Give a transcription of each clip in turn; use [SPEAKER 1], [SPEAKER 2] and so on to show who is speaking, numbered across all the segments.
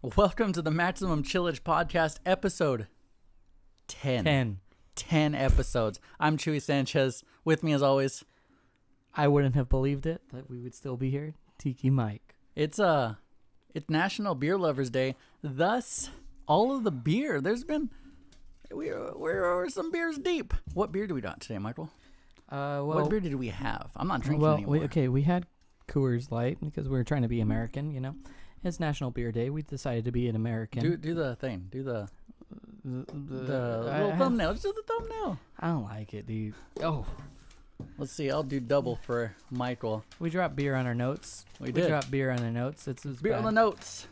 [SPEAKER 1] Welcome to the Maximum Chillage podcast, episode 10. 10 episodes. I'm Chuy Sanchez. With me, as always,
[SPEAKER 2] I wouldn't have believed it that we would still be here. Tiki Mike.
[SPEAKER 1] It's National Beer Lovers Day. Thus, all of the beer. We're some beers deep. What beer do we got today, Michael? What beer did we have? I'm not drinking anymore.
[SPEAKER 2] We had Coors Light because we were trying to be American, you know. It's National Beer Day. We decided to be an American.
[SPEAKER 1] Do the thing. Do the little thumbnail. Just do the thumbnail.
[SPEAKER 2] I don't like it, dude. Oh.
[SPEAKER 1] Let's see. I'll do double for Michael.
[SPEAKER 2] We dropped beer on our notes.
[SPEAKER 1] We did.
[SPEAKER 2] Dropped beer on the notes. It's
[SPEAKER 1] beer
[SPEAKER 2] bad.
[SPEAKER 1] On the notes.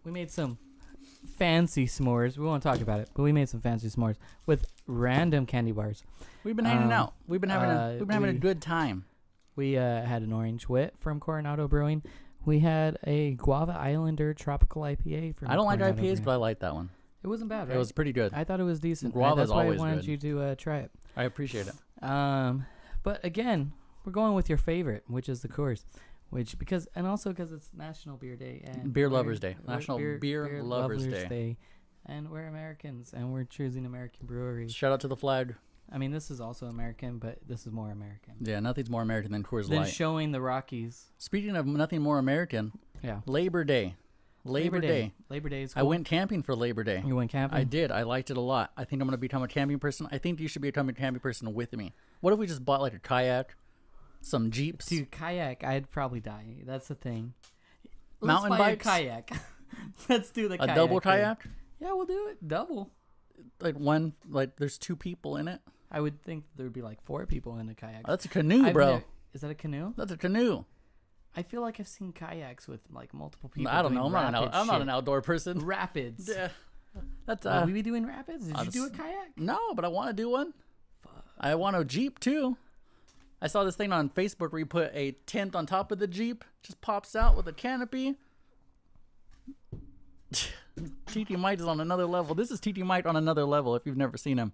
[SPEAKER 2] We made some fancy s'mores. We won't talk about it, but we made some fancy s'mores with random candy bars.
[SPEAKER 1] We've been hanging out. We've been having a good time.
[SPEAKER 2] We had an Orange Wit from Coronado Brewing. We had a Guava Islander Tropical IPA from
[SPEAKER 1] I don't like
[SPEAKER 2] Coronado
[SPEAKER 1] IPAs,
[SPEAKER 2] Brewing.
[SPEAKER 1] but I like that one.
[SPEAKER 2] It wasn't bad, right?
[SPEAKER 1] It was pretty good.
[SPEAKER 2] I thought it was decent.
[SPEAKER 1] Guava's
[SPEAKER 2] That's why
[SPEAKER 1] always
[SPEAKER 2] I wanted
[SPEAKER 1] good.
[SPEAKER 2] you to try it.
[SPEAKER 1] I appreciate it.
[SPEAKER 2] But again, we're going with your favorite, which is the Coors. And also because it's National Beer Day and
[SPEAKER 1] Beer Lovers Day. National Beer Lovers Day.
[SPEAKER 2] And we're Americans, and we're choosing American breweries.
[SPEAKER 1] Shout out to the flag.
[SPEAKER 2] I mean, this is also American, but this is more American.
[SPEAKER 1] Yeah, nothing's more American than Coors
[SPEAKER 2] Than
[SPEAKER 1] Light.
[SPEAKER 2] showing the Rockies.
[SPEAKER 1] Speaking of nothing more American,
[SPEAKER 2] Yeah.
[SPEAKER 1] Labor Day. Labor Day.
[SPEAKER 2] Labor Day is cool.
[SPEAKER 1] I went camping for Labor Day.
[SPEAKER 2] You went camping?
[SPEAKER 1] I did. I liked it a lot. I think I'm going to become a camping person. I think you should become a camping person with me. What if we just bought like a kayak, some Jeeps?
[SPEAKER 2] Dude, kayak, I'd probably die. That's the thing.
[SPEAKER 1] Mountain
[SPEAKER 2] Let's buy
[SPEAKER 1] bikes?
[SPEAKER 2] a kayak. Let's do the kayak.
[SPEAKER 1] A double
[SPEAKER 2] thing.
[SPEAKER 1] kayak?
[SPEAKER 2] Yeah, we'll do it. Double.
[SPEAKER 1] There's two people in it.
[SPEAKER 2] I would think there would be like 4 people in a kayak.
[SPEAKER 1] Oh, that's a canoe, bro.
[SPEAKER 2] Is that a canoe?
[SPEAKER 1] That's a canoe.
[SPEAKER 2] I feel like I've seen kayaks with like multiple people.
[SPEAKER 1] I don't know.
[SPEAKER 2] doing
[SPEAKER 1] I'm not an outdoor person.
[SPEAKER 2] Rapids.
[SPEAKER 1] Yeah. That's
[SPEAKER 2] Will we be doing rapids? Did you do a kayak?
[SPEAKER 1] No, but I want to do one. I want a Jeep too. I saw this thing on Facebook where you put a tent on top of the Jeep, just pops out with a canopy. TT Mite is on another level. This is TT Mite on another level if you've never seen him.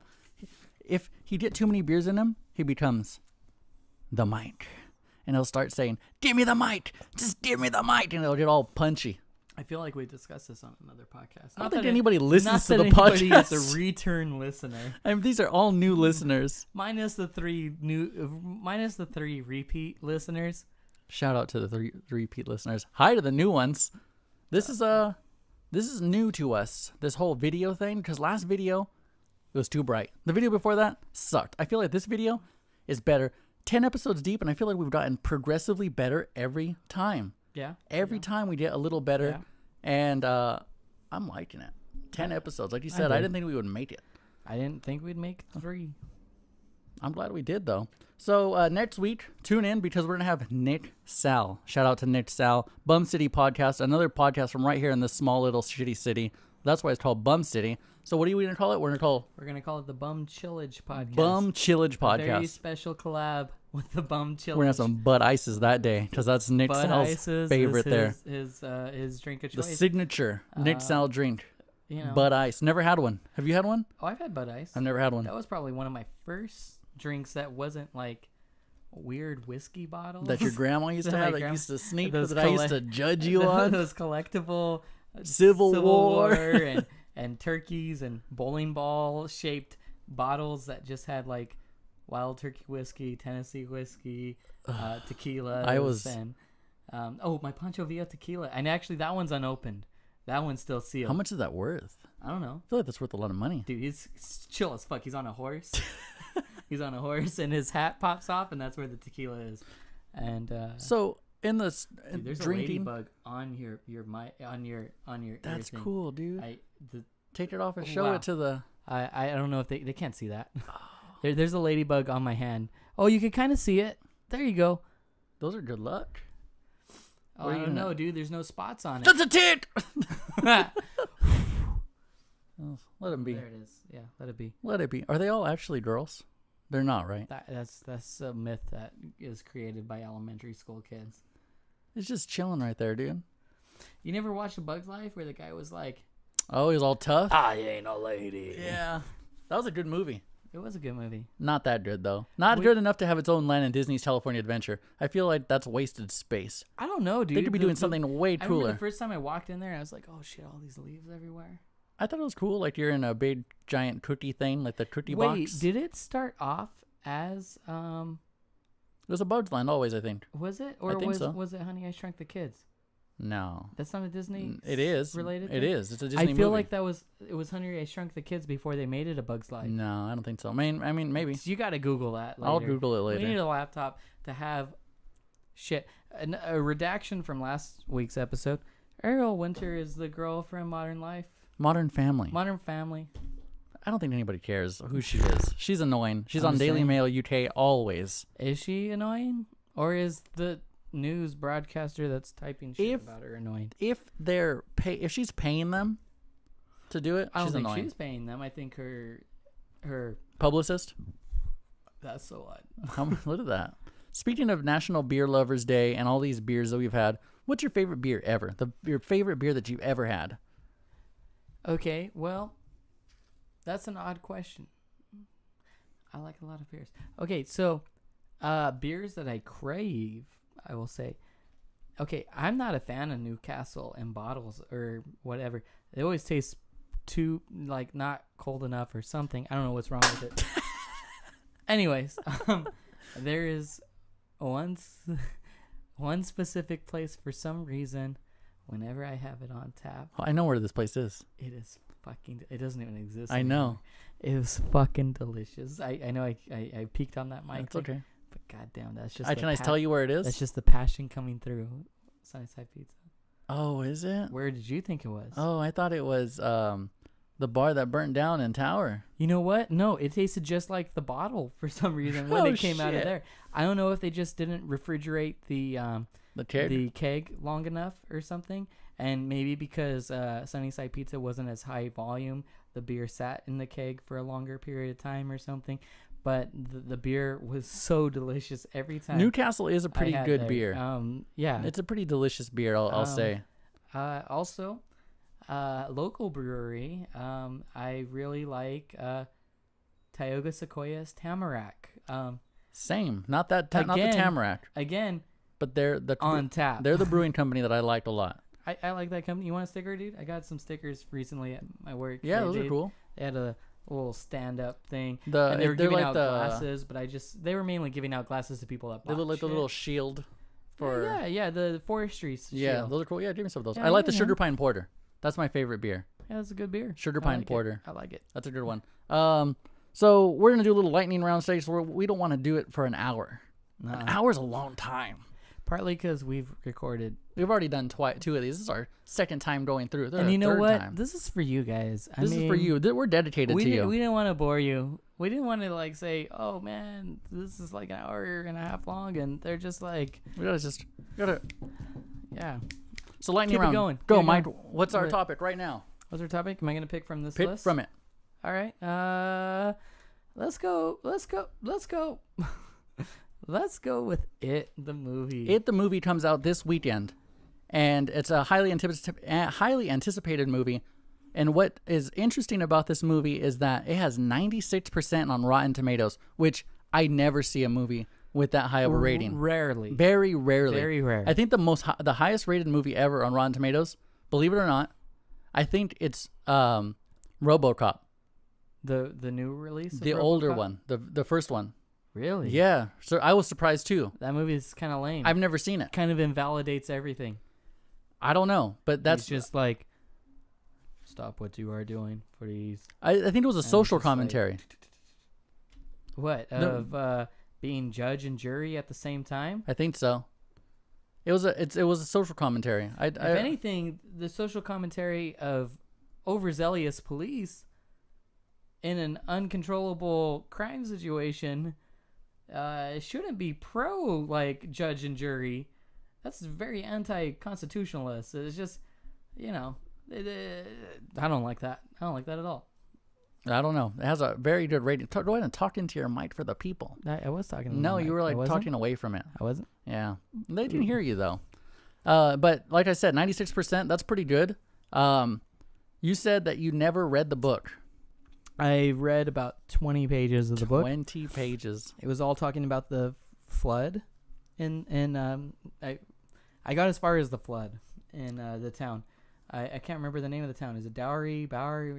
[SPEAKER 1] If he get too many beers in him, he becomes the Mite. And he'll start saying, "Give me the Mite! Just give me the Mite!" And he'll get all punchy.
[SPEAKER 2] I feel like we discussed this on another podcast.
[SPEAKER 1] I don't think anybody listens to the
[SPEAKER 2] podcast.
[SPEAKER 1] podcast.
[SPEAKER 2] Is a return listener.
[SPEAKER 1] I mean, these are all new listeners.
[SPEAKER 2] Minus the 3 repeat listeners.
[SPEAKER 1] Shout out to the 3 repeat listeners. Hi to the new ones. This is new to us. This whole video thing, because last video it was too bright. The video before that sucked. I feel like this video is better. 10 episodes deep, and I feel like we've gotten progressively better every time.
[SPEAKER 2] Yeah.
[SPEAKER 1] Every time we get a little better,
[SPEAKER 2] Yeah.
[SPEAKER 1] and I'm liking it. 10 episodes. Like you said, I didn't think we would make it.
[SPEAKER 2] I didn't think we'd make 3.
[SPEAKER 1] I'm glad we did, though. So next week, tune in because we're going to have Nick Sal. Shout out to Nick Sal. Bum City Podcast, another podcast from right here in this small little shitty city. That's why it's called Bum City. So what are we going to call it? We're going to call
[SPEAKER 2] it the Bum Chillage Podcast.
[SPEAKER 1] Bum Chillage Podcast.
[SPEAKER 2] A very special collab with the Bum Chillage.
[SPEAKER 1] We're going to have some Bud Ices that day because that's Nick Sal's favorite there.
[SPEAKER 2] His drink of choice.
[SPEAKER 1] The signature Nick Sal drink.
[SPEAKER 2] You know.
[SPEAKER 1] Bud Ice. Never had one. Have you had one?
[SPEAKER 2] Oh, I've had Bud Ice.
[SPEAKER 1] I've never had one.
[SPEAKER 2] That was probably one of my first drinks that wasn't like weird whiskey bottles.
[SPEAKER 1] That your grandma used to have that used to sneak that I used to judge you on?
[SPEAKER 2] Those collectible
[SPEAKER 1] Civil War.
[SPEAKER 2] and turkeys and bowling ball shaped bottles that just had like Wild Turkey whiskey, Tennessee whiskey, tequila. My Pancho Villa tequila. And actually that one's unopened. That one's still sealed.
[SPEAKER 1] How much is that worth?
[SPEAKER 2] I don't know.
[SPEAKER 1] I feel like that's worth a lot of money.
[SPEAKER 2] Dude, he's chill as fuck. He's on a horse. He's on a horse and his hat pops off and that's where the tequila is. And
[SPEAKER 1] so in this
[SPEAKER 2] there's
[SPEAKER 1] drinking,
[SPEAKER 2] a ladybug on your
[SPEAKER 1] That's
[SPEAKER 2] thing.
[SPEAKER 1] Cool, dude. Take it off and show
[SPEAKER 2] wow.
[SPEAKER 1] it to the.
[SPEAKER 2] I don't know if they can't see that. There's a ladybug on my hand. Oh, you can kind of see it. There you go.
[SPEAKER 1] Those are good luck.
[SPEAKER 2] Oh, I don't know, dude. There's no spots on it.
[SPEAKER 1] That's a tit. Let them be.
[SPEAKER 2] There it is. Yeah, let it be.
[SPEAKER 1] Let it be. Are they all actually girls? They're not, right?
[SPEAKER 2] That's a myth that is created by elementary school kids.
[SPEAKER 1] It's just chilling right there, dude.
[SPEAKER 2] You never watched A Bug's Life where the guy was like,
[SPEAKER 1] "Oh, he's all tough."
[SPEAKER 2] I ain't a lady.
[SPEAKER 1] Yeah, that was a good movie.
[SPEAKER 2] It was a good movie.
[SPEAKER 1] Not that good, though. Not good enough to have its own land in Disney's California Adventure. I feel like that's wasted space.
[SPEAKER 2] I don't know, dude.
[SPEAKER 1] They could be doing something way cooler.
[SPEAKER 2] I remember the first time I walked in there, I was like, oh, shit, all these leaves everywhere.
[SPEAKER 1] I thought it was cool. Like, you're in a big, giant cookie thing, like the cookie box.
[SPEAKER 2] Wait, did it start off as...
[SPEAKER 1] It was a Bug's Land always, I think.
[SPEAKER 2] Was it? Or was it Honey, I Shrunk the Kids?
[SPEAKER 1] No.
[SPEAKER 2] That's not a Disney
[SPEAKER 1] It is.
[SPEAKER 2] related
[SPEAKER 1] It
[SPEAKER 2] thing?
[SPEAKER 1] is. It's a Disney movie.
[SPEAKER 2] I feel like it was Honey, I Shrunk the Kids before they made it a Bug's Life.
[SPEAKER 1] No, I don't think so. I mean, maybe.
[SPEAKER 2] So you got to Google that later.
[SPEAKER 1] I'll Google it later.
[SPEAKER 2] We need a laptop to have shit. A redaction from last week's episode. Ariel Winter is the girl from Modern Life.
[SPEAKER 1] Modern Family.
[SPEAKER 2] Modern Family.
[SPEAKER 1] I don't think anybody cares who she is. She's annoying. She's on
[SPEAKER 2] I'm
[SPEAKER 1] Daily
[SPEAKER 2] saying.
[SPEAKER 1] Mail UK always.
[SPEAKER 2] Is she annoying? Or is the news broadcaster that's typing shit about her annoying?
[SPEAKER 1] If she's paying them to do it,
[SPEAKER 2] I don't
[SPEAKER 1] she's
[SPEAKER 2] think
[SPEAKER 1] annoying.
[SPEAKER 2] she's paying them. I think her
[SPEAKER 1] Publicist?
[SPEAKER 2] that's so odd.
[SPEAKER 1] Look at that. Speaking of National Beer Lovers Day and all these beers that we've had, what's your favorite beer ever? Your favorite beer that you've ever had?
[SPEAKER 2] Okay, well, that's an odd question. I like a lot of beers. Okay, so beers that I crave, I will say. Okay, I'm not a fan of Newcastle in bottles or whatever. They always taste too, like, not cold enough or something. I don't know what's wrong with it. Anyways, there is one specific place for some reason. Whenever I have it on tap,
[SPEAKER 1] I know where this place is.
[SPEAKER 2] it is fucking. It doesn't even exist.
[SPEAKER 1] I know.
[SPEAKER 2] It was fucking delicious. I know I peeked on that mic.
[SPEAKER 1] It's okay.
[SPEAKER 2] But goddamn, that's just.
[SPEAKER 1] Can I tell you where it is?
[SPEAKER 2] That's just the passion coming through. Sunnyside Pizza.
[SPEAKER 1] Oh, is it?
[SPEAKER 2] Where did you think it was?
[SPEAKER 1] Oh, I thought it was the bar that burnt down in Tower.
[SPEAKER 2] You know what? No, it tasted just like the bottle for some reason when it came out of there. I don't know if they just didn't refrigerate the keg long enough or something, and maybe because Sunnyside Pizza wasn't as high volume, the beer sat in the keg for a longer period of time or something. But the beer was so delicious every time.
[SPEAKER 1] Newcastle is a pretty good beer.
[SPEAKER 2] Yeah,
[SPEAKER 1] it's a pretty delicious beer. I'll say.
[SPEAKER 2] Also, local brewery. I really like Tioga Sequoia's Tamarack.
[SPEAKER 1] Same, not the Tamarack
[SPEAKER 2] again.
[SPEAKER 1] But they're
[SPEAKER 2] on tap.
[SPEAKER 1] They're the brewing company that I liked a lot.
[SPEAKER 2] I like that company. You want a sticker, dude? I got some stickers recently at my work.
[SPEAKER 1] Yeah, those are cool.
[SPEAKER 2] They had a little stand-up thing.
[SPEAKER 1] And
[SPEAKER 2] they were giving out glasses, but they were mainly giving out glasses to people that bought
[SPEAKER 1] They look like
[SPEAKER 2] shit.
[SPEAKER 1] the little shield for...
[SPEAKER 2] Yeah, the forestry shield.
[SPEAKER 1] Yeah, those are cool. Yeah, give me some of those.
[SPEAKER 2] Yeah,
[SPEAKER 1] I like the Sugar Pine Porter. That's my favorite beer.
[SPEAKER 2] Yeah, that's a good beer.
[SPEAKER 1] Sugar Pine Porter.
[SPEAKER 2] I like it.
[SPEAKER 1] That's a good one. So we're going to do a little lightning round stage. So we don't want to do it for an hour. An hour's a long time.
[SPEAKER 2] Partly because we've
[SPEAKER 1] already done 2 of these. This is our second time going through.
[SPEAKER 2] And you know what? Time. This is for you guys.
[SPEAKER 1] This is for you. We're dedicated to you.
[SPEAKER 2] We didn't want to bore you. We didn't want to say, oh man, this is like an hour and a half long, and they're just like,
[SPEAKER 1] we gotta.
[SPEAKER 2] Yeah.
[SPEAKER 1] So lightning round.
[SPEAKER 2] Going.
[SPEAKER 1] Go, Mike. What's our topic right now?
[SPEAKER 2] What's our topic? Am I gonna pick from this
[SPEAKER 1] list? Pick from it.
[SPEAKER 2] All right. Let's go. Let's go with It, the movie.
[SPEAKER 1] It, the movie comes out this weekend, and it's a highly anticipated movie. And what is interesting about this movie is that it has 96% on Rotten Tomatoes, which I never see a movie with that high of a rating.
[SPEAKER 2] Rarely.
[SPEAKER 1] Very rarely.
[SPEAKER 2] Very rare.
[SPEAKER 1] I think the highest rated movie ever on Rotten Tomatoes, believe it or not, I think it's RoboCop.
[SPEAKER 2] The new release?
[SPEAKER 1] The older one. The first one.
[SPEAKER 2] Really?
[SPEAKER 1] Yeah. So I was surprised too.
[SPEAKER 2] That movie is kind of lame.
[SPEAKER 1] I've never seen it.
[SPEAKER 2] Kind of invalidates everything.
[SPEAKER 1] I don't know, but that's
[SPEAKER 2] just like, stop what you are doing, please.
[SPEAKER 1] I think it was a social commentary.
[SPEAKER 2] Of being judge and jury at the same time?
[SPEAKER 1] I think so. It was a social commentary.
[SPEAKER 2] If anything, the social commentary of overzealous police in an uncontrollable crime situation shouldn't be pro judge and jury. That's very anti-constitutionalist. It's just, I don't like that. I don't like that at all.
[SPEAKER 1] I don't know. It has a very good rating. Go ahead and talk into your mic for the people.
[SPEAKER 2] I was talking.
[SPEAKER 1] No, you were talking away from it.
[SPEAKER 2] I wasn't.
[SPEAKER 1] Yeah, they didn't hear you though. But like I said, 96%. That's pretty good. You said that you never read the book.
[SPEAKER 2] I read about 20 pages of the book.
[SPEAKER 1] 20 pages.
[SPEAKER 2] It was all talking about the flood, I got as far as the flood in the town. I can't remember the name of the town. Is it Bowery?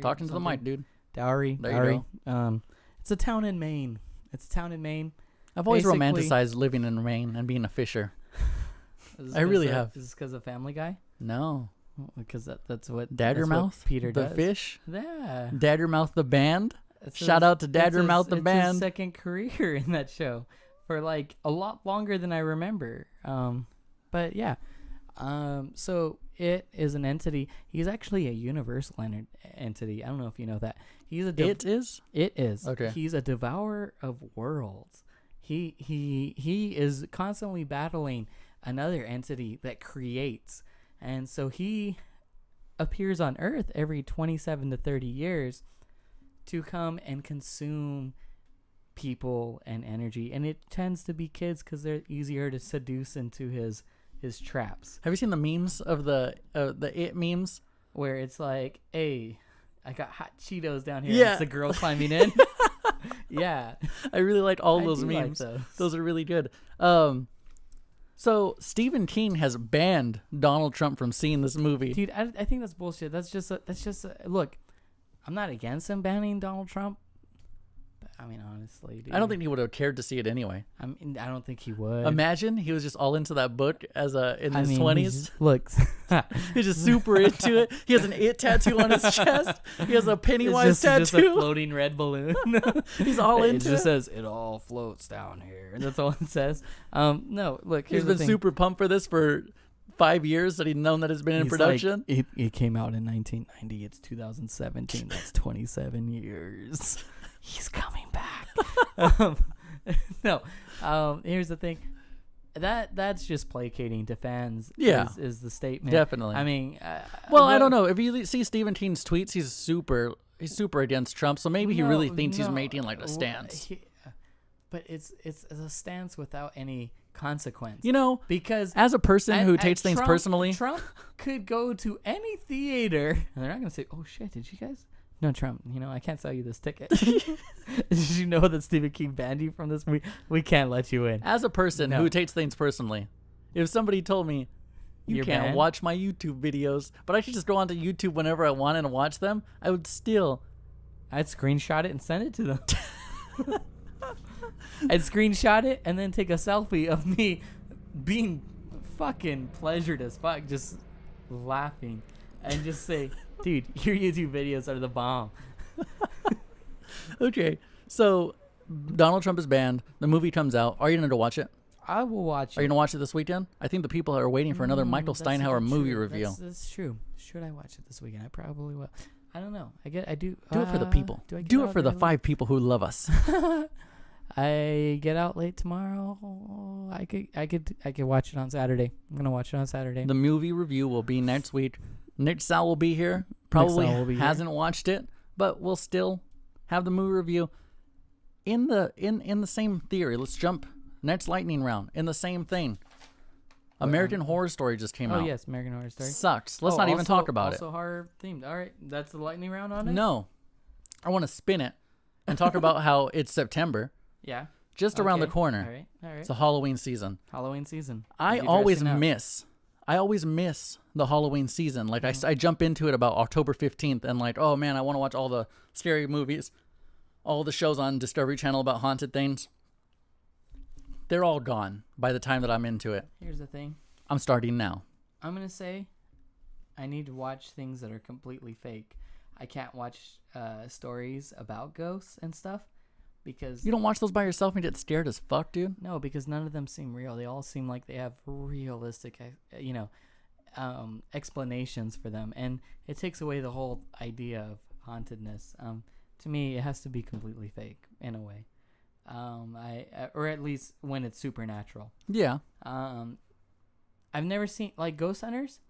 [SPEAKER 1] Talking to the mic, dude.
[SPEAKER 2] Bowery.
[SPEAKER 1] There you
[SPEAKER 2] go. It's a town in Maine.
[SPEAKER 1] I've always romanticized living in Maine and being a fisher. I really have.
[SPEAKER 2] Is this because of Family Guy?
[SPEAKER 1] No.
[SPEAKER 2] Because that's what
[SPEAKER 1] Daddermouth
[SPEAKER 2] Peter
[SPEAKER 1] the
[SPEAKER 2] does.
[SPEAKER 1] fish.
[SPEAKER 2] Yeah.
[SPEAKER 1] Daddermouth the band. Shout out to Daddermouth the band.
[SPEAKER 2] It's his second career in that show for like a lot longer than I remember. But yeah. So it is an entity. He's actually a universal entity. I don't know if you know that.
[SPEAKER 1] It is.
[SPEAKER 2] It is.
[SPEAKER 1] Okay.
[SPEAKER 2] He's a devourer of worlds. He is constantly battling another entity that creates. And so he appears on Earth every 27 to 30 years to come and consume people and energy. And it tends to be kids because they're easier to seduce into his traps.
[SPEAKER 1] Have you seen the memes of the It memes?
[SPEAKER 2] Where it's like, hey, I got hot Cheetos down here.
[SPEAKER 1] Yeah.
[SPEAKER 2] It's a girl climbing in. Yeah.
[SPEAKER 1] I really like all those memes.
[SPEAKER 2] Like
[SPEAKER 1] those are really good. So Stephen King has banned Donald Trump from seeing this movie.
[SPEAKER 2] Dude, I think that's bullshit. That's just look, I'm not against him banning Donald Trump. But, I mean, honestly, dude.
[SPEAKER 1] I don't think he would have cared to see it anyway.
[SPEAKER 2] I don't think he would.
[SPEAKER 1] Imagine he was just all into that book in his 20s.
[SPEAKER 2] Look.
[SPEAKER 1] He's just super into it. He has an It tattoo on his chest. He has a Pennywise tattoo.
[SPEAKER 2] Just a floating red balloon.
[SPEAKER 1] He's all into it.
[SPEAKER 2] It just says, it all floats down here. That's all it says. No, look,
[SPEAKER 1] he's been super pumped for this for 5 years that he'd known that it's been in production.
[SPEAKER 2] Like, it came out in 1990. It's 2017. That's 27 years. He's coming back. No. Here's the thing. That's just placating to fans.
[SPEAKER 1] Yeah,
[SPEAKER 2] is the statement.
[SPEAKER 1] Definitely.
[SPEAKER 2] I mean,
[SPEAKER 1] I don't know. If you see Stephen King's tweets, he's super against Trump. So maybe he really thinks he's making like a stance.
[SPEAKER 2] But it's a stance without any consequence.
[SPEAKER 1] You know,
[SPEAKER 2] because
[SPEAKER 1] as a person who takes things personally,
[SPEAKER 2] Trump could go to any theater and they're not gonna say, "Oh shit, did you guys?" No, Trump, I can't sell you this ticket. Did you know that Stephen King banned you from this movie? We can't let you in.
[SPEAKER 1] As a person who takes things personally, if somebody told me, you can't
[SPEAKER 2] banned?
[SPEAKER 1] watch my YouTube videos, but I should just go onto YouTube whenever I wanted and watch them, I'd
[SPEAKER 2] screenshot it and send it to them. I'd screenshot it and then take a selfie of me being fucking pleasured as fuck, just laughing, and just say, dude, your YouTube videos are the bomb.
[SPEAKER 1] Okay, so Donald Trump is banned. The movie comes out. Are you going to watch it?
[SPEAKER 2] I will watch it.
[SPEAKER 1] Are you going to watch it this weekend? I think the people are waiting for another Michael Steinhauer movie review.
[SPEAKER 2] That's true. Should I watch it this weekend? I probably will. I don't know. I do.
[SPEAKER 1] Do it for the people. Do it for the 5 people who love us.
[SPEAKER 2] I get out late tomorrow. I could watch it on Saturday. I'm gonna watch it on Saturday.
[SPEAKER 1] The movie review will be next week. Nick Sal will be here. Probably hasn't watched it, but we'll still have the movie review. In the same theory, let's jump next lightning round. In the same thing, American Horror Story just came out.
[SPEAKER 2] Oh yes, American Horror Story
[SPEAKER 1] sucks. Let's not even talk about it.
[SPEAKER 2] Also horror themed. All right, that's the lightning round on it.
[SPEAKER 1] No, I want to spin it and talk about how it's September.
[SPEAKER 2] Yeah.
[SPEAKER 1] Just around the corner.
[SPEAKER 2] All right.
[SPEAKER 1] It's the Halloween season.
[SPEAKER 2] I
[SPEAKER 1] always miss the Halloween season. Like I jump into it about October 15th and like, oh man, I want to watch all the scary movies, all the shows on Discovery Channel about haunted things. They're all gone by the time that I'm into it.
[SPEAKER 2] Here's the thing.
[SPEAKER 1] I'm starting now.
[SPEAKER 2] I'm going to say I need to watch things that are completely fake. I can't watch stories about ghosts and stuff. Because
[SPEAKER 1] you don't watch those by yourself and get scared as fuck, dude?
[SPEAKER 2] No, because none of them seem real. They all seem like they have realistic, explanations for them, and it takes away the whole idea of hauntedness. To me, it has to be completely fake in a way, or at least when it's supernatural.
[SPEAKER 1] Yeah.
[SPEAKER 2] I've never seen like Ghost Hunters.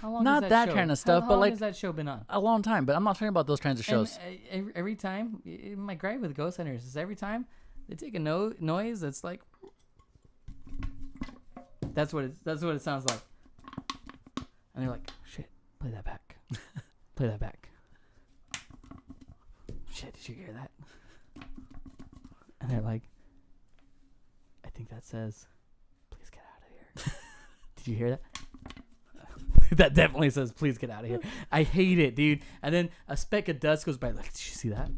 [SPEAKER 2] How long
[SPEAKER 1] Not that
[SPEAKER 2] show?
[SPEAKER 1] kind of stuff,
[SPEAKER 2] how
[SPEAKER 1] but
[SPEAKER 2] long
[SPEAKER 1] like
[SPEAKER 2] has that show been on?
[SPEAKER 1] A long time, but I'm not talking about those kinds of shows.
[SPEAKER 2] And every time, my gripe with Ghost Hunters is every time they take a noise that's like, that's what it sounds like, and they're like, shit, play that back, play that back. Did you hear that? And they're like, I think that says, please get out of here. Did you hear that? That definitely says, please get out of here. I hate it, dude. And then a speck of dust goes by. Like, did you see that?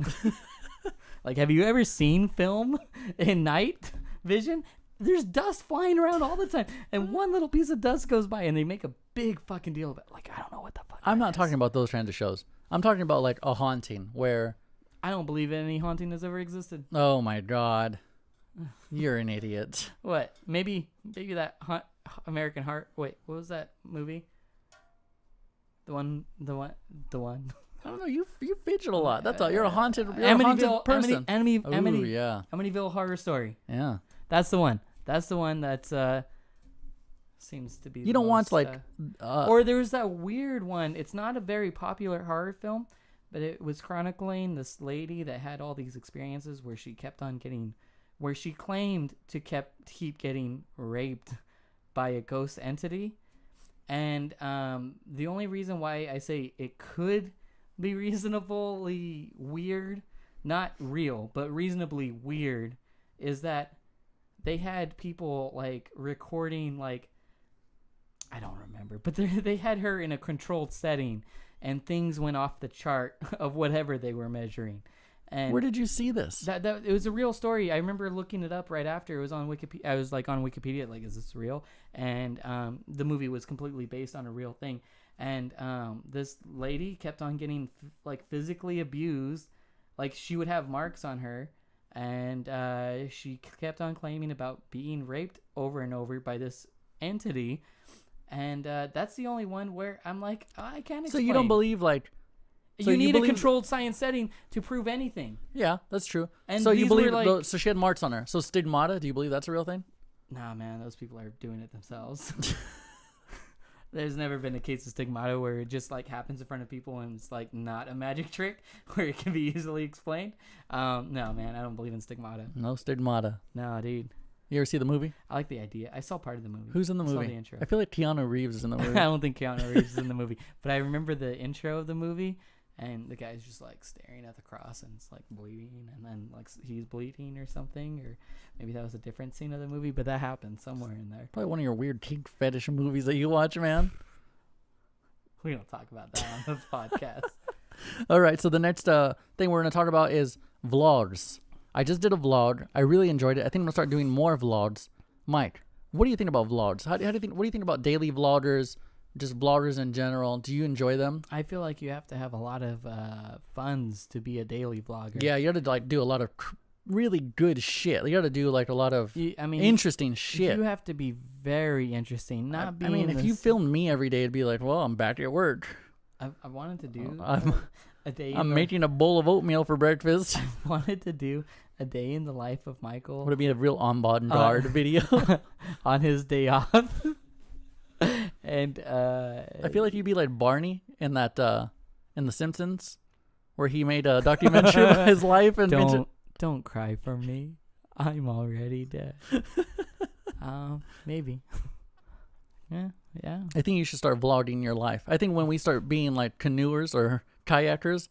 [SPEAKER 2] Like, have you ever seen film in night vision? There's dust flying around all the time. And one little piece of dust goes by, and they make a big fucking deal about it. Like, I don't know what the fuck
[SPEAKER 1] I'm not talking about those kinds of shows. I'm talking about, like, a haunting where...
[SPEAKER 2] I don't believe any haunting has ever existed.
[SPEAKER 1] Oh, my God. You're an idiot.
[SPEAKER 2] What? Maybe that American Heart... Wait, what was that movie? The one.
[SPEAKER 1] I don't know. You fidget a lot. That's all. You're a haunted person.
[SPEAKER 2] Amityville Horror Story.
[SPEAKER 1] Yeah.
[SPEAKER 2] That's the one. That's the one that seems to be.
[SPEAKER 1] You don't want like.
[SPEAKER 2] Or there was that weird one. It's not a very popular horror film, but it was chronicling this lady that had all these experiences where she claimed to keep getting raped by a ghost entity. And the only reason why I say it could be reasonably weird, not real, but reasonably weird, is that they had people like recording, like, I don't remember, but they had her in a controlled setting, and things went off the chart of whatever they were measuring. And
[SPEAKER 1] where did you see this?
[SPEAKER 2] That it was a real story. I remember looking it up right after. It was on Wikipedia. I was like on Wikipedia, like, is this real? And the movie was completely based on a real thing. And this lady kept on getting physically abused. Like, she would have marks on her, and she kept on claiming about being raped over and over by this entity. And that's the only one where I'm like, I can't explain.
[SPEAKER 1] So you don't believe like.
[SPEAKER 2] So you need a controlled science setting to prove anything.
[SPEAKER 1] Yeah, that's true.
[SPEAKER 2] And
[SPEAKER 1] so you believe so she had marks on her. So stigmata, do you believe that's a real thing?
[SPEAKER 2] Nah, man, those people are doing it themselves. There's never been a case of stigmata where it just like happens in front of people and it's like not a magic trick where it can be easily explained. No, man, I don't believe in stigmata.
[SPEAKER 1] No stigmata.
[SPEAKER 2] No, dude.
[SPEAKER 1] You ever see the movie?
[SPEAKER 2] I like the idea. I saw part of the movie.
[SPEAKER 1] Who's in the movie?
[SPEAKER 2] I saw the intro.
[SPEAKER 1] I feel like Keanu Reeves is in the movie.
[SPEAKER 2] I don't think Keanu Reeves is in the movie, but I remember the intro of the movie. And the guy's just like staring at the cross and it's like bleeding, and then like he's bleeding or something, or maybe that was a different scene of the movie, but that happened somewhere in there.
[SPEAKER 1] Probably one of your weird kink fetish movies that you watch, man.
[SPEAKER 2] We don't talk about that on the podcast.
[SPEAKER 1] All right, so the next thing we're going to talk about is vlogs. I just did a vlog. I really enjoyed it. I think I'm going to start doing more vlogs. Mike, what do you think about vlogs? How do you think? What do you think about daily vloggers? Just vloggers in general, do you enjoy them?
[SPEAKER 2] I feel like you have to have a lot of funds to be a daily vlogger.
[SPEAKER 1] Yeah, you got to like do a lot of really good shit. You got to do like a lot of interesting shit.
[SPEAKER 2] You have to be very interesting.
[SPEAKER 1] If you filmed me every day, it'd be like, well, I'm back at work.
[SPEAKER 2] I wanted to do a day.
[SPEAKER 1] I'm making a bowl of oatmeal for breakfast.
[SPEAKER 2] I wanted to do a day in the life of Michael.
[SPEAKER 1] Would it be a real avant-garde video
[SPEAKER 2] on his day off? And
[SPEAKER 1] I feel like you'd be like Barney in that in The Simpsons, where he made a documentary about his life and
[SPEAKER 2] don't cry for me, I'm already dead. Maybe. Yeah.
[SPEAKER 1] I think you should start vlogging your life. I think when we start being like canoers or kayakers,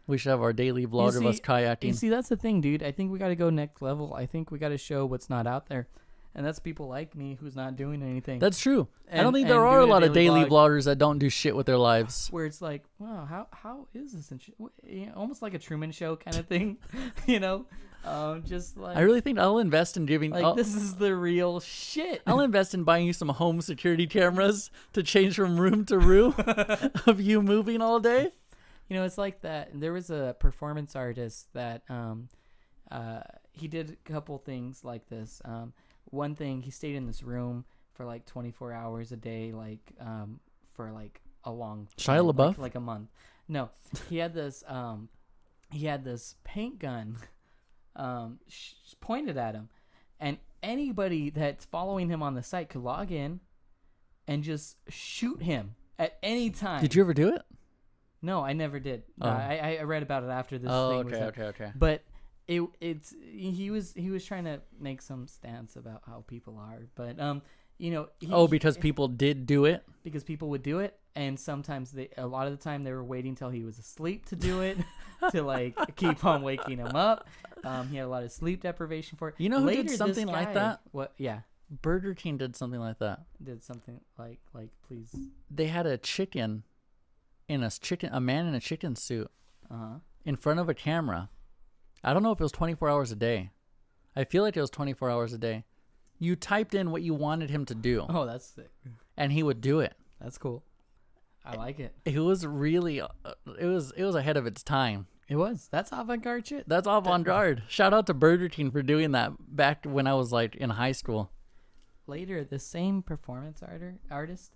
[SPEAKER 1] we should have our daily vlog of us kayaking.
[SPEAKER 2] You see, that's the thing, dude. I think we got to go next level. I think we got to show what's not out there. And that's people like me who's not doing anything.
[SPEAKER 1] That's true. I don't think there are a lot of daily vloggers that don't do shit with their lives.
[SPEAKER 2] Where it's like, wow, how is this? Almost like a Truman Show kind of thing, you know? Just like,
[SPEAKER 1] I really think I'll invest in giving.
[SPEAKER 2] Like, this is the real shit.
[SPEAKER 1] I'll invest in buying you some home security cameras to change from room to room of you moving all day.
[SPEAKER 2] You know, it's like that. There was a performance artist that he did a couple things like this. One thing, he stayed in this room for like 24 hours a day, like for like a long
[SPEAKER 1] Shia LaBeouf,
[SPEAKER 2] like a month. No, he had this paint gun pointed at him, and anybody that's following him on the site could log in and just shoot him at any time.
[SPEAKER 1] Did you ever do it?
[SPEAKER 2] No, I never did.
[SPEAKER 1] Oh.
[SPEAKER 2] I read about it after this.
[SPEAKER 1] Okay.
[SPEAKER 2] But he was trying to make some stance about how people are, but
[SPEAKER 1] because people did do it?
[SPEAKER 2] Because people would do it, and sometimes a lot of the time they were waiting till he was asleep to do it, to like keep on waking him up. He had a lot of sleep deprivation for it.
[SPEAKER 1] You know who did something like that?
[SPEAKER 2] What? Yeah.
[SPEAKER 1] Burger King did something like that.
[SPEAKER 2] Did something like please.
[SPEAKER 1] They had a man in a chicken suit in front of a camera. I don't know if it was 24 hours a day. I feel like it was 24 hours a day. You typed in what you wanted him to do.
[SPEAKER 2] Oh, that's sick.
[SPEAKER 1] And he would do it.
[SPEAKER 2] That's cool. I like it.
[SPEAKER 1] It was really, it was ahead of its time.
[SPEAKER 2] It was. That's avant-garde shit.
[SPEAKER 1] That's avant-garde. Shout out to Burger King for doing that back when I was like in high school.
[SPEAKER 2] Later, the same performance artist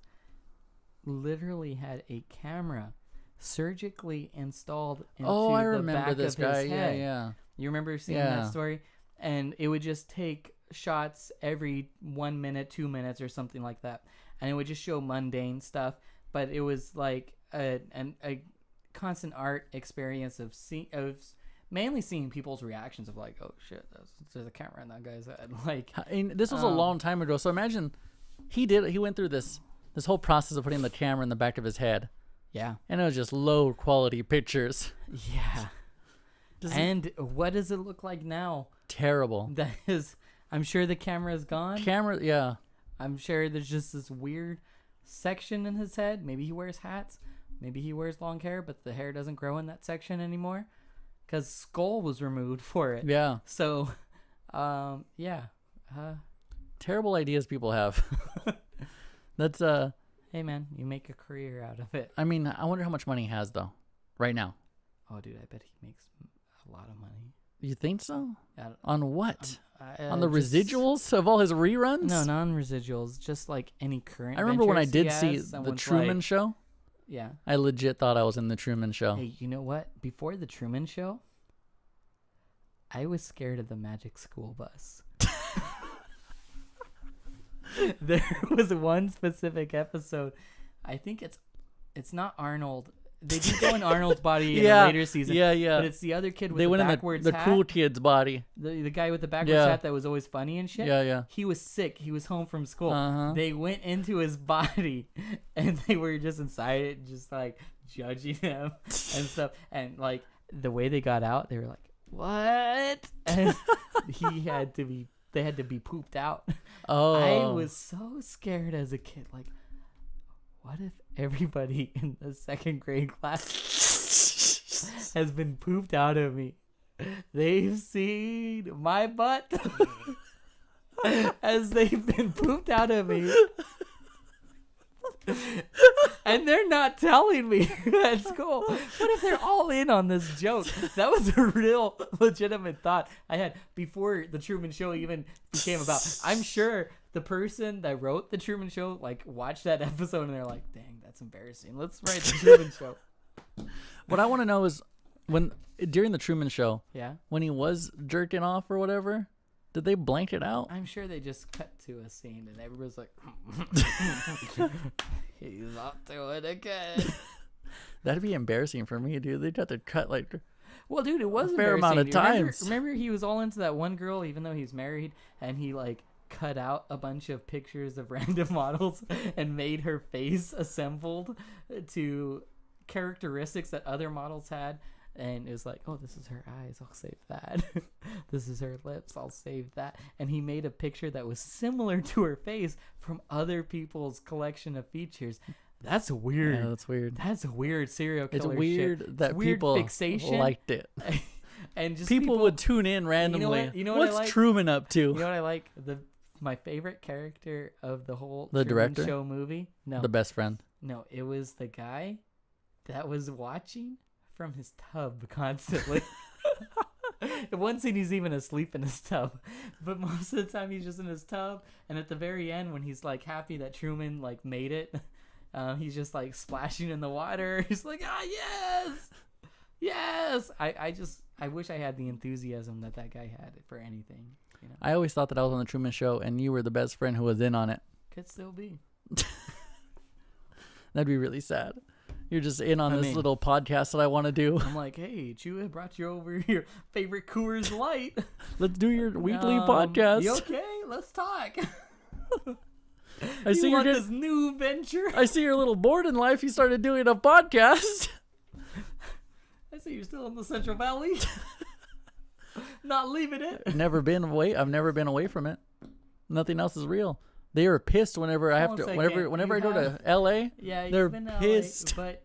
[SPEAKER 2] literally had a camera surgically installed into the back of his head.
[SPEAKER 1] Yeah.
[SPEAKER 2] You remember seeing that story? And it would just take shots every 1 minute, 2 minutes, or something like that, and it would just show mundane stuff. But it was like a constant art experience of mainly seeing people's reactions of like, oh shit, there's a camera in that guy's head. Like,
[SPEAKER 1] and this was a long time ago. So imagine he went through this whole process of putting the camera in the back of his head.
[SPEAKER 2] Yeah,
[SPEAKER 1] and it was just low quality pictures.
[SPEAKER 2] Yeah. What does it look like now?
[SPEAKER 1] Terrible.
[SPEAKER 2] That is, I'm sure the camera is gone.
[SPEAKER 1] Yeah.
[SPEAKER 2] I'm sure there's just this weird section in his head. Maybe he wears hats. Maybe he wears long hair, but the hair doesn't grow in that section anymore because skull was removed for it.
[SPEAKER 1] Yeah.
[SPEAKER 2] So, yeah.
[SPEAKER 1] Terrible ideas people have. That's
[SPEAKER 2] Hey man, you make a career out of it.
[SPEAKER 1] I mean, I wonder how much money he has though, right now.
[SPEAKER 2] Oh, dude, I bet he makes a lot of money.
[SPEAKER 1] You think so?
[SPEAKER 2] Yeah.
[SPEAKER 1] On what? On the residuals of all his reruns?
[SPEAKER 2] No, not on residuals. Just like any current.
[SPEAKER 1] I remember when I did see the Truman Show.
[SPEAKER 2] Yeah.
[SPEAKER 1] I legit thought I was in the Truman Show.
[SPEAKER 2] Hey, you know what? Before the Truman Show, I was scared of the Magic School Bus. There was one specific episode. I think it's not Arnold. They do go in Arnold's body in a later season. Yeah. But it's the other kid with the backwards hat.
[SPEAKER 1] The cool kid's body.
[SPEAKER 2] The guy with the backwards hat that was always funny and shit.
[SPEAKER 1] Yeah.
[SPEAKER 2] He was sick. He was home from school. They went into his body and they were just inside it, just like judging him and stuff. And like the way they got out, they were like, "What?" And they had to be pooped out.
[SPEAKER 1] Oh.
[SPEAKER 2] I was so scared as a kid. Like, what if everybody in the second grade class has been pooped out of me? They've seen my butt as they've been pooped out of me. And they're not telling me at school. What if they're all in on this joke? That was a real legitimate thought I had before the Truman Show even became about. I'm sure the person that wrote the Truman Show like watched that episode and they're like, dang, that's embarrassing. Let's write the Truman Show.
[SPEAKER 1] What I want to know is during the Truman Show,
[SPEAKER 2] yeah,
[SPEAKER 1] when he was jerking off or whatever, did they blank it out?
[SPEAKER 2] I'm sure they just cut to a scene and everybody's like, he's up to it again.
[SPEAKER 1] That'd be embarrassing for me, dude. They'd have to cut like,
[SPEAKER 2] well, dude, it was
[SPEAKER 1] a fair amount of times.
[SPEAKER 2] Remember he was all into that one girl, even though he's married, and he like cut out a bunch of pictures of random models and made her face assembled to characteristics that other models had. And it was like, oh, this is her eyes, I'll save that. This is her lips, I'll save that. And he made a picture that was similar to her face from other people's collection of features. That's weird.
[SPEAKER 1] Yeah, that's weird.
[SPEAKER 2] That's weird serial killer
[SPEAKER 1] shit. It's weird
[SPEAKER 2] shit.
[SPEAKER 1] that
[SPEAKER 2] weird
[SPEAKER 1] people
[SPEAKER 2] fixation.
[SPEAKER 1] liked it.
[SPEAKER 2] And just
[SPEAKER 1] people would tune in randomly.
[SPEAKER 2] You know what
[SPEAKER 1] What's
[SPEAKER 2] I like?
[SPEAKER 1] Truman up to?
[SPEAKER 2] You know what I like? My favorite character of the whole Truman
[SPEAKER 1] director
[SPEAKER 2] Show movie? No.
[SPEAKER 1] The best friend.
[SPEAKER 2] No, it was the guy that was watching from his tub constantly. In one scene he's even asleep in his tub, but most of the time he's just in his tub. And at the very end, when he's like happy that Truman like made it, he's just like splashing in the water. He's like, yes. I wish I had the enthusiasm that guy had for anything. You know?
[SPEAKER 1] I always thought that I was on the Truman Show and you were the best friend who was in on it.
[SPEAKER 2] Could still be.
[SPEAKER 1] That'd be really sad. You're just in on this little podcast that I want to do.
[SPEAKER 2] I'm like, hey, Chuy, I brought you over your favorite Coors Light.
[SPEAKER 1] Let's do your weekly podcast.
[SPEAKER 2] You okay? Let's talk.
[SPEAKER 1] I see you're
[SPEAKER 2] this new venture.
[SPEAKER 1] I see you're a little bored in life. You started doing a podcast.
[SPEAKER 2] I see you're still in the Central Valley. Not leaving it.
[SPEAKER 1] I've never been away from it. Nothing else is real. They are pissed whenever I have to. Whenever I go to LA.
[SPEAKER 2] Yeah,
[SPEAKER 1] they're
[SPEAKER 2] you've been
[SPEAKER 1] pissed.
[SPEAKER 2] LA, but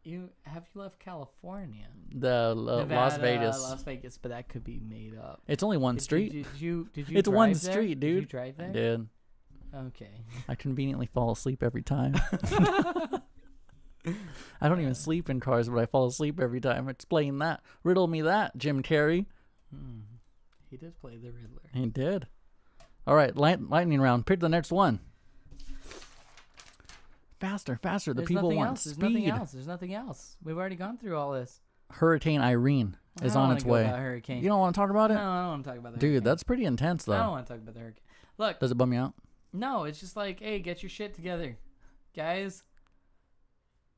[SPEAKER 2] you left California.
[SPEAKER 1] Nevada, Las
[SPEAKER 2] Vegas, but that could be made up.
[SPEAKER 1] It's only one street.
[SPEAKER 2] Did you?
[SPEAKER 1] It's one street, dude.
[SPEAKER 2] Did you drive there?
[SPEAKER 1] I did.
[SPEAKER 2] Okay.
[SPEAKER 1] I conveniently fall asleep every time. I don't even sleep in cars, but I fall asleep every time. Explain that. Riddle me that, Jim Carrey.
[SPEAKER 2] He did play the Riddler.
[SPEAKER 1] He did. All right, lightning round. Pick the next one. Faster. The people want speed.
[SPEAKER 2] There's nothing else. We've already gone through all this.
[SPEAKER 1] Hurricane Irene is on its way.
[SPEAKER 2] Hurricane.
[SPEAKER 1] You don't want to talk about it?
[SPEAKER 2] No, I don't want to talk about the
[SPEAKER 1] hurricane.
[SPEAKER 2] Dude,
[SPEAKER 1] that's pretty intense, though.
[SPEAKER 2] I don't want to talk about the hurricane. Look.
[SPEAKER 1] Does it bum you out?
[SPEAKER 2] No, it's just like, hey, get your shit together. Guys,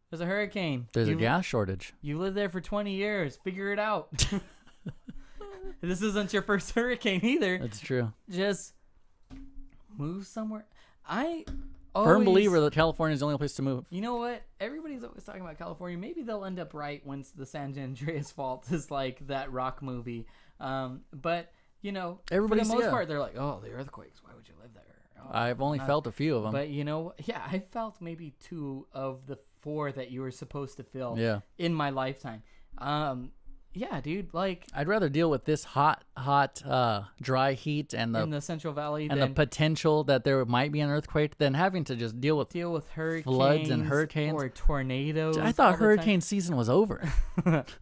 [SPEAKER 2] there's a hurricane.
[SPEAKER 1] There's a gas shortage.
[SPEAKER 2] You lived there for 20 years. Figure it out. This isn't your first hurricane either.
[SPEAKER 1] That's true.
[SPEAKER 2] Just move somewhere.
[SPEAKER 1] Firm believer that California is the only place to move.
[SPEAKER 2] You know what? Everybody's always talking about California. Maybe they'll end up right once the San Andreas Fault is like that rock movie. But, you know, for the most part, they're like, oh, the earthquakes. Why would you live there? Oh,
[SPEAKER 1] I've only felt a few of them.
[SPEAKER 2] But, you know, yeah, I felt maybe 2 of the 4 that you were supposed to feel in my lifetime. Yeah, dude, like
[SPEAKER 1] I'd rather deal with this hot, dry heat and
[SPEAKER 2] in the Central Valley
[SPEAKER 1] and the potential that there might be an earthquake than having to just deal with
[SPEAKER 2] hurricanes,
[SPEAKER 1] floods and hurricanes
[SPEAKER 2] or tornadoes.
[SPEAKER 1] I thought hurricane season was over.
[SPEAKER 2] Anyways,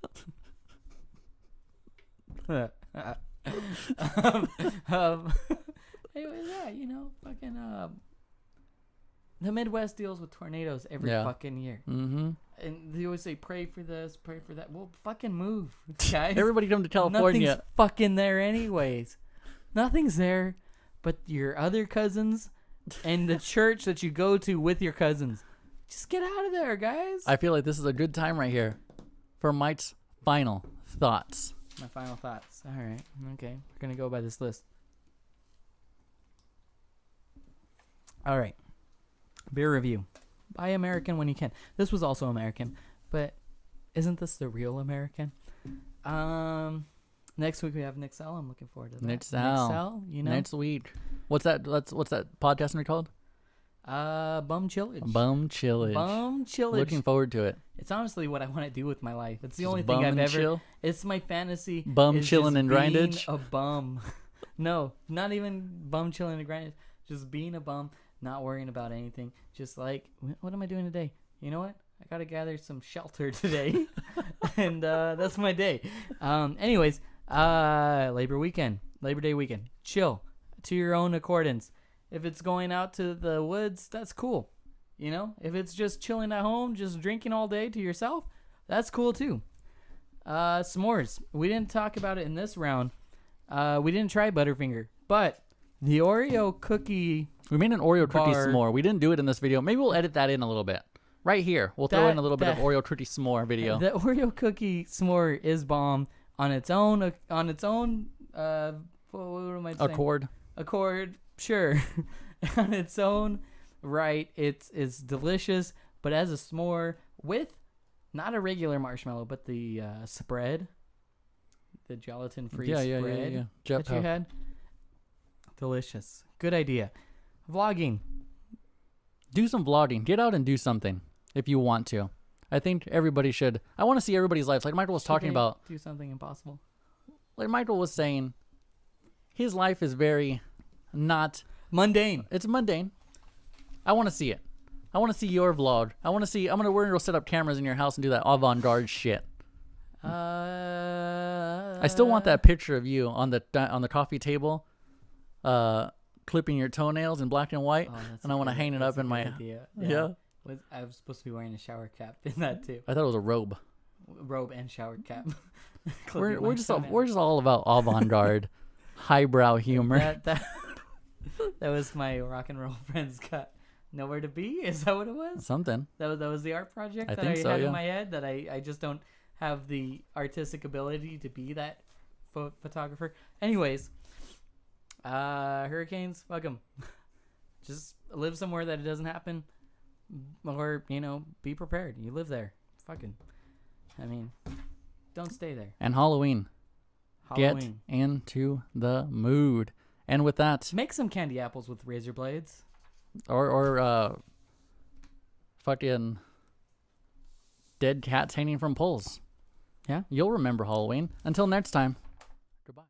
[SPEAKER 2] yeah, you know, fucking the Midwest deals with tornadoes every fucking year. Mm-hmm. And they always say, pray for this, pray for that. Well, fucking move, guys.
[SPEAKER 1] Everybody come to California.
[SPEAKER 2] Nothing's fucking there anyways. Nothing's there but your other cousins and the church that you go to with your cousins. Just get out of there, guys.
[SPEAKER 1] I feel like this is a good time right here for Mike's final thoughts.
[SPEAKER 2] My final thoughts. All right. Okay. We're going to go by this list. All right. Beer review. Buy American when you can. This was also American, but isn't this the real American? Next week we have Nick Sell. I'm looking forward to that.
[SPEAKER 1] Nick Sell,
[SPEAKER 2] you know.
[SPEAKER 1] Next week. What's that podcast gonna be called?
[SPEAKER 2] Bum Chillage.
[SPEAKER 1] Bum Chillage. Looking forward to it.
[SPEAKER 2] It's honestly what I want to do with my life. It's the only thing I've ever.
[SPEAKER 1] Chill?
[SPEAKER 2] It's my fantasy.
[SPEAKER 1] Bum chilling and grindage.
[SPEAKER 2] A bum. No, not even bum chilling and grindage. Just being a bum. Not worrying about anything. Just like, what am I doing today? You know what? I got to gather some shelter today. And that's my day. Anyways, Labor Day weekend. Chill to your own accordance. If it's going out to the woods, that's cool. You know, if it's just chilling at home, just drinking all day to yourself, that's cool too. S'mores. We didn't talk about it in this round. We didn't try Butterfinger, but the Oreo cookie.
[SPEAKER 1] We made an Oreo cookie s'more. We didn't do it in this video. Maybe we'll edit that in a little bit. Right here. We'll throw in a little bit of Oreo cookie s'more video.
[SPEAKER 2] The Oreo cookie s'more is bomb on its own. What am I saying? Accord. Sure. On its own right. It's delicious. But as a s'more with not a regular marshmallow, but the spread. The gelatin-free spread that you had. Delicious. Good idea. Vlogging.
[SPEAKER 1] Do some vlogging. Get out and do something if you want to. I think everybody should. I want to see everybody's lives. Like Michael was talking about.
[SPEAKER 2] Do something impossible.
[SPEAKER 1] Like Michael was saying, his life is very not
[SPEAKER 2] mundane.
[SPEAKER 1] It's mundane. I want to see it. I want to see your vlog. We're gonna go set up cameras in your house and do that avant-garde shit. I still want that picture of you on the coffee table. Clipping your toenails in black and white, and I want to hang it up in my
[SPEAKER 2] idea. Yeah. I was supposed to be wearing a shower cap in that too.
[SPEAKER 1] I thought it was a robe
[SPEAKER 2] and shower cap.
[SPEAKER 1] we're just all about avant-garde, highbrow humor.
[SPEAKER 2] That was my rock and roll friend's cut. Nowhere to be? Is that what it was?
[SPEAKER 1] Something.
[SPEAKER 2] That was the art project that I had in my head that I just don't have the artistic ability to be that photographer. Anyways. Hurricanes, fuck them. Just live somewhere that it doesn't happen, or be prepared. You live there. Don't stay there.
[SPEAKER 1] And Halloween. Get into the mood. And with that,
[SPEAKER 2] make some candy apples with razor blades.
[SPEAKER 1] Or fucking dead cats hanging from poles.
[SPEAKER 2] Yeah.
[SPEAKER 1] You'll remember Halloween. Until next time.